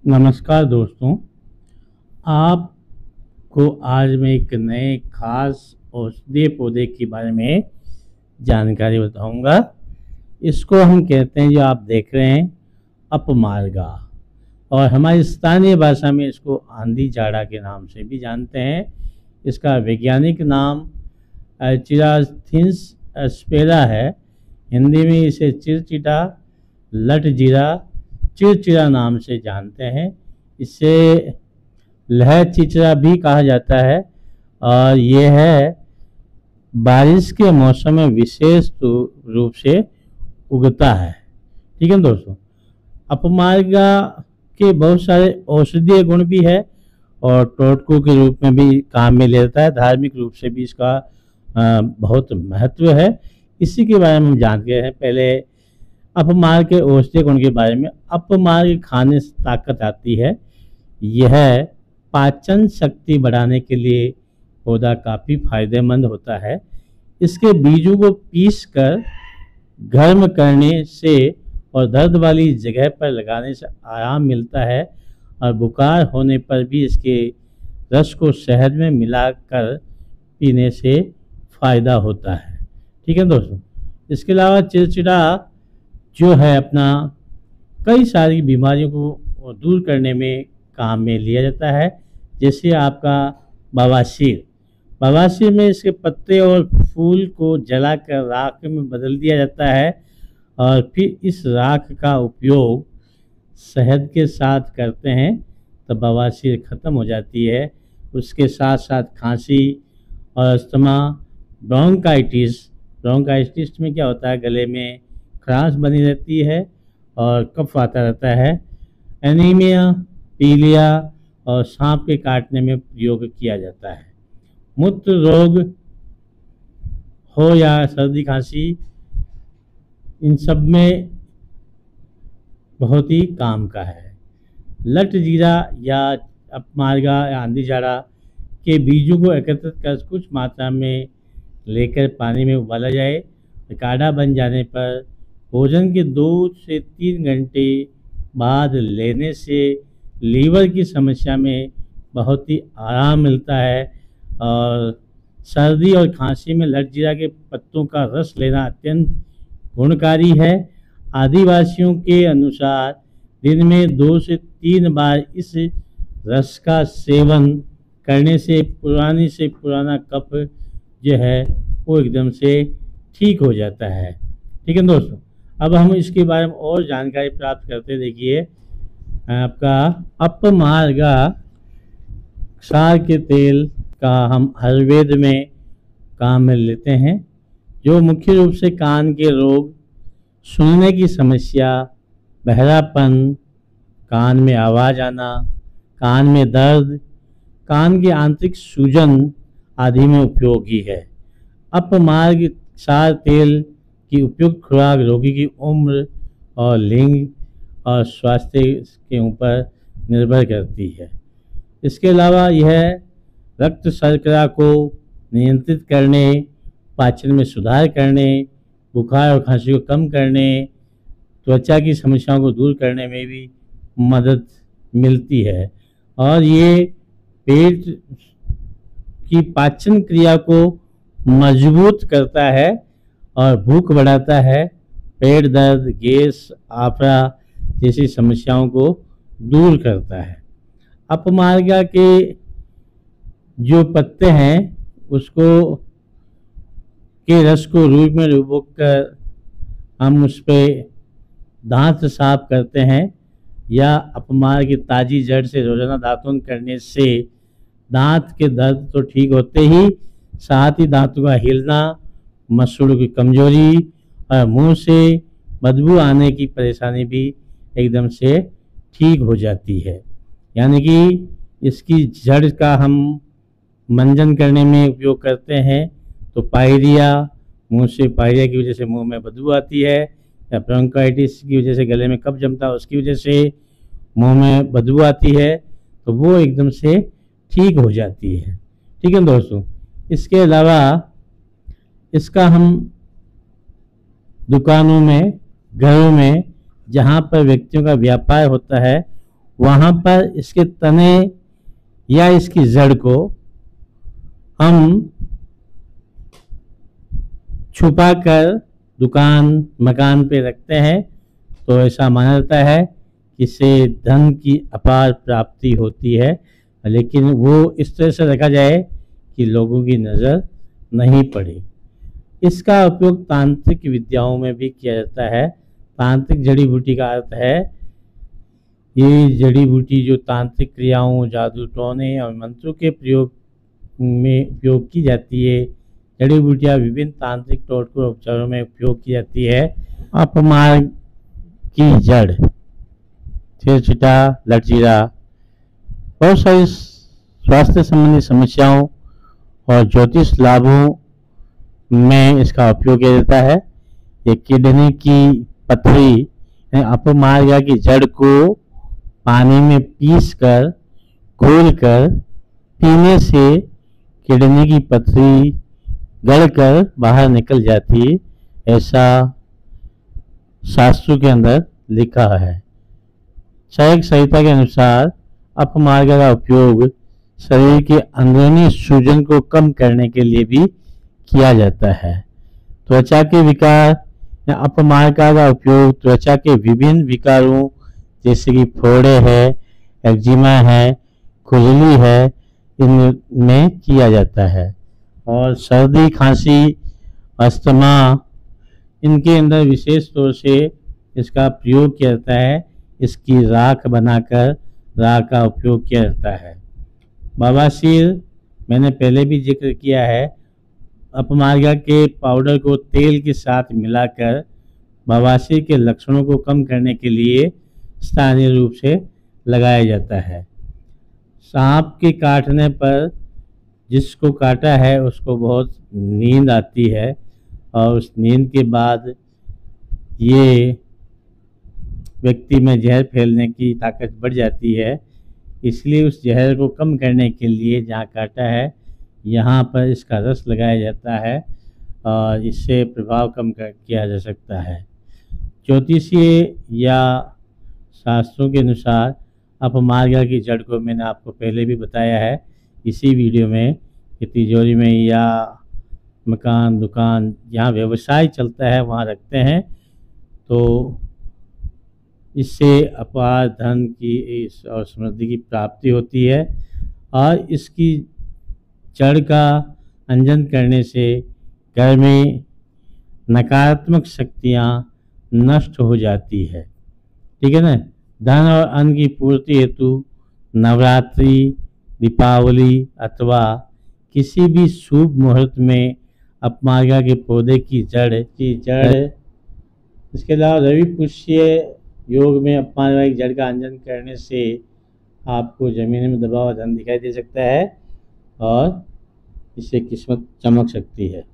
नमस्कार दोस्तों। आपको आज मैं एक नए खास औषधीय पौधे के बारे में जानकारी बताऊंगा। इसको हम कहते हैं, जो आप देख रहे हैं, अपमार्गा, और हमारी स्थानीय भाषा में इसको आंधी झाड़ा के नाम से भी जानते हैं। इसका वैज्ञानिक नाम चिराथिन्स एस्पेरा है। हिंदी में इसे चिरचिटा, लटजीरा, चिड़चिड़ा नाम से जानते हैं। इसे लह चिचरा भी कहा जाता है, और यह है बारिश के मौसम में विशेष रूप से उगता है। ठीक है दोस्तों, अपमार्गा के बहुत सारे औषधीय गुण भी है और टोटकों के रूप में भी काम में लेता है। धार्मिक रूप से भी इसका बहुत महत्व है। इसी के बारे में हम जानते हैं। पहले अपमार्ग के औषधीय गुण के बारे में। अपमार्ग खाने से ताकत आती है। यह पाचन शक्ति बढ़ाने के लिए पौधा काफ़ी फायदेमंद होता है। इसके बीजों को पीसकर गर्म करने से और दर्द वाली जगह पर लगाने से आराम मिलता है, और बुखार होने पर भी इसके रस को शहद में मिलाकर पीने से फ़ायदा होता है। ठीक है दोस्तों, इसके अलावा चिड़चिड़ा जो है अपना कई सारी बीमारियों को दूर करने में काम में लिया जाता है। जैसे आपका बवासीर में इसके पत्ते और फूल को जलाकर राख में बदल दिया जाता है, और फिर इस राख का उपयोग शहद के साथ करते हैं तो बवासीर ख़त्म हो जाती है। उसके साथ साथ खांसी और अस्थमा, ब्रोंकाइटिस में क्या होता है, गले में खराश बनी रहती है और कफ आता रहता है। एनीमिया, पीलिया और सांप के काटने में प्रयोग किया जाता है। मूत्र रोग हो या सर्दी खांसी, इन सब में बहुत ही काम का है। लट जीरा या अपमार्गा या आंधी झाड़ा के बीजों को एकत्रित कर कुछ मात्रा में लेकर पानी में उबाला जाए। काढ़ा बन जाने पर भोजन के 2 से 3 घंटे बाद लेने से लीवर की समस्या में बहुत ही आराम मिलता है। और सर्दी और खांसी में लटजीरा के पत्तों का रस लेना अत्यंत गुणकारी है। आदिवासियों के अनुसार दिन में 2 से 3 बार इस रस का सेवन करने से पुराना कफ जो है वो एकदम से ठीक हो जाता है। ठीक है दोस्तों, अब हम इसके बारे में और जानकारी प्राप्त करते। देखिए, आपका अपमार्गा क्षार के तेल का हम आयुर्वेद में काम में लेते हैं, जो मुख्य रूप से कान के रोग, सुनने की समस्या, बहरापन, कान में आवाज़ आना, कान में दर्द, कान की आंतरिक सूजन आदि में उपयोगी है। अपमार्ग क्षार तेल की उपयुक्त खुराक रोगी की उम्र और लिंग और स्वास्थ्य के ऊपर निर्भर करती है। इसके अलावा यह रक्त शर्करा को नियंत्रित करने, पाचन में सुधार करने, बुखार और खांसी को कम करने, त्वचा की समस्याओं को दूर करने में भी मदद मिलती है। और ये पेट की पाचन क्रिया को मजबूत करता है और भूख बढ़ाता है। पेट दर्द, गैस, आफरा जैसी समस्याओं को दूर करता है। अपमार्गा के जो पत्ते हैं उसको के रस को रूई में डुबोकर हम उस पर दांत साफ करते हैं, या अपमार्ग की ताज़ी जड़ से रोजाना दातुन करने से दांत के दर्द तो ठीक होते ही साथ ही दांतों का हिलना, मसूड़ों की कमजोरी और मुंह से बदबू आने की परेशानी भी एकदम से ठीक हो जाती है। यानी कि इसकी जड़ का हम मंजन करने में उपयोग करते हैं तो पायरिया, मुंह से पायरिया की वजह से मुंह में बदबू आती है, या ब्रोंकाइटिस की वजह से गले में कफ जमता है उसकी वजह से मुंह में बदबू आती है, तो वो एकदम से ठीक हो जाती है। ठीक है दोस्तों, इसके अलावा इसका हम दुकानों में, घरों में, जहाँ पर व्यक्तियों का व्यापार होता है वहाँ पर इसके तने या इसकी जड़ को हम छुपा कर दुकान मकान पे रखते हैं, तो ऐसा माना जाता है कि इससे धन की अपार प्राप्ति होती है, लेकिन वो इस तरह से रखा जाए कि लोगों की नज़र नहीं पड़े। इसका उपयोग तांत्रिक विद्याओं में भी किया जाता है। तांत्रिक जड़ी बूटी का अर्थ है ये जड़ी बूटी जो तांत्रिक क्रियाओं, जादू टोने और मंत्रों के प्रयोग में उपयोग की जाती है। जड़ी बूटियाँ विभिन्न तांत्रिक टोटकों और उपचारों में उपयोग की जाती है। अपमार्ग की जड़, चिरचिटा, लटजीरा, बहुत सारी स्वास्थ्य संबंधी समस्याओं और ज्योतिष लाभों में इसका उपयोग किया जाता है। ये किडनी की पथरी अपमार्ग की जड़ को पानी में पीसकर घोलकर पीने से किडनी की पथरी गलकर बाहर निकल जाती है, ऐसा शास्त्रों के अंदर लिखा है। चरक संहिता के अनुसार अपमार्ग का उपयोग शरीर के अंदरूनी सूजन को कम करने के लिए भी किया जाता है। त्वचा के विकार या अपमार्ग का उपयोग त्वचा के विभिन्न विकारों जैसे कि फोड़े है, एक्जिमा है, खुजली है, इनमें किया जाता है। और सर्दी, खांसी, अस्थमा, इनके अंदर विशेष तौर से इसका प्रयोग किया जाता है। इसकी राख बनाकर राख का उपयोग किया जाता है। बवासीर मैंने पहले भी जिक्र किया है। अपमार्ग के पाउडर को तेल के साथ मिलाकर बवासीर के लक्षणों को कम करने के लिए स्थानीय रूप से लगाया जाता है। सांप के काटने पर जिसको काटा है उसको बहुत नींद आती है और उस नींद के बाद ये व्यक्ति में जहर फैलने की ताकत बढ़ जाती है। इसलिए उस जहर को कम करने के लिए जहाँ काटा है यहाँ पर इसका रस लगाया जाता है और इससे प्रभाव कम किया जा सकता है। ज्योतिषीय या शास्त्रों के अनुसार अपमार्ग की जड़ को मैंने आपको पहले भी बताया है इसी वीडियो में कि तिजोरी में या मकान, दुकान, जहाँ व्यवसाय चलता है वहाँ रखते हैं, तो इससे अपार धन की और समृद्धि की प्राप्ति होती है। और इसकी जड़ का अंजन करने से घर में नकारात्मक शक्तियाँ नष्ट हो जाती है। ठीक है ना। धन और अन्न की पूर्ति हेतु नवरात्रि, दीपावली अथवा किसी भी शुभ मुहूर्त में अपमार्ग के पौधे की जड़ इसके अलावा रवि पुष्य योग में अपमार्ग की जड़ का अंजन करने से आपको जमीन में दबा हुआ धन दिखाई दे सकता है और इससे किस्मत चमक सकती है।